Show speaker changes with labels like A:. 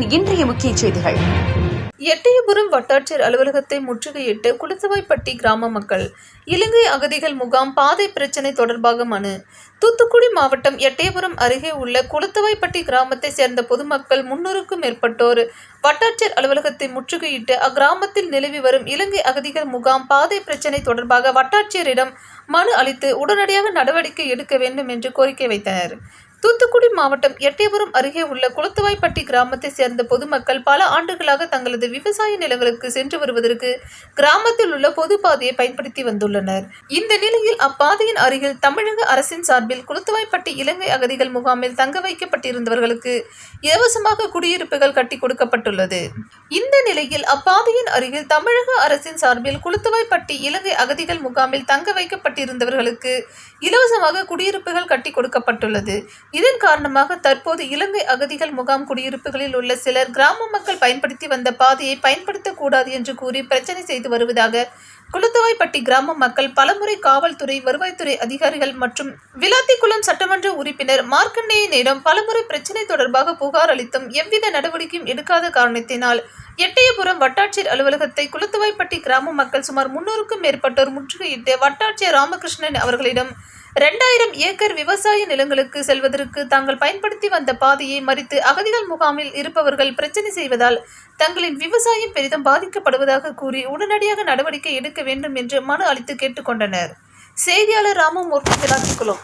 A: தமிழகத்தின் இன்றைய முக்கிய செய்திகள்.
B: எட்டயபுரம் வட்டாட்சியர் அலுவலகத்தை முற்றுகையிட்டு குளத்தவாய்ப்பட்டி கிராம மக்கள். இலங்கை அகதிகள் முகாம் பாதை பிரச்சினை தொடர்பாக மனு. தூத்துக்குடி மாவட்டம் எட்டயபுரம் அருகே உள்ள குளத்தவாய்ப்பட்டி கிராமத்தை சேர்ந்த பொதுமக்கள் 300க்கும் மேற்பட்டோர் வட்டாட்சியர் அலுவலகத்தை முற்றுகையிட்டு அக்கிராமத்தில் நிலவி வரும் இலங்கை அகதிகள் முகாம் பாதை பிரச்சினை தொடர்பாக வட்டாட்சியரிடம் மனு அளித்து உடனடியாக நடவடிக்கை எடுக்க வேண்டும் என்று கோரிக்கை வைத்தனர். தூத்துக்குடி மாவட்டம் எட்டயபுரம் அருகே உள்ள குளத்தவாய்ப்பட்டி கிராமத்தை சேர்ந்த பொதுமக்கள் பல ஆண்டுகளாக தங்களது விவசாய நிலங்களுக்கு சென்று வருவதற்கு கிராமத்தில் உள்ள பொது பாதையை பயன்படுத்தி வந்துள்ளனர். இந்த நிலையில் அப்பாதையின் அருகில் தமிழக அரசின் சார்பில் குளத்தவாய்ப்பட்டி இலங்கை அகதிகள் முகாமில் தங்க வைக்கப்பட்டிருந்தவர்களுக்கு இலவசமாக குடியிருப்புகள் கட்டி கொடுக்கப்பட்டுள்ளது. இந்த நிலையில் அப்பாதையின் அருகில் தமிழக அரசின் சார்பில் குளத்தவாய்ப்பட்டி இலங்கை அகதிகள் முகாமில் தங்க வைக்கப்பட்டிருந்தவர்களுக்கு இலவசமாக குடியிருப்புகள் கட்டி கொடுக்கப்பட்டுள்ளது. இதன் காரணமாக தற்போது இலங்கை அகதிகள் முகாம் குடியிருப்புகளில் உள்ள சிலர் கிராம மக்கள் பயன்படுத்தி வந்த பாதையை பயன்படுத்தக்கூடாது என்று கூறி பிரச்சனை செய்து வருவதாக குளத்தவாய்ப்பட்டி கிராம மக்கள் பலமுறை காவல்துறை, வருவாய்த்துறை அதிகாரிகள் மற்றும் விளாத்திக்குளம் சட்டமன்ற உறுப்பினர் மார்க்கண்டேயனிடம் பலமுறை பிரச்சனை தொடர்பாக புகார் அளித்தும் எவ்வித நடவடிக்கையும் எடுக்காத காரணத்தினால் எட்டயபுரம் வட்டாட்சியர் அலுவலகத்தை குளத்தவாய்ப்பட்டி கிராம மக்கள் சுமார் 300க்கும் மேற்பட்டோர் முற்றுகையிட்டு வட்டாட்சியர் ராமகிருஷ்ணன் அவர்களிடம் 2000 ஏக்கர் விவசாய நிலங்களுக்கு செல்வதற்கு தாங்கள் பயன்படுத்தி வந்த பாதையை மறித்து அகதிகள் முகாமில் இருப்பவர்கள் பிரச்சனை செய்வதால் தங்களின் விவசாயம் பெரிதும் பாதிக்கப்படுவதாக கூறி உடனடியாக நடவடிக்கை எடுக்க வேண்டும் என்று மனு அளித்து கேட்டுக்கொண்டனர். செய்தியாளர் ராமமூர்த்தி, விளாத்திக்குளம்.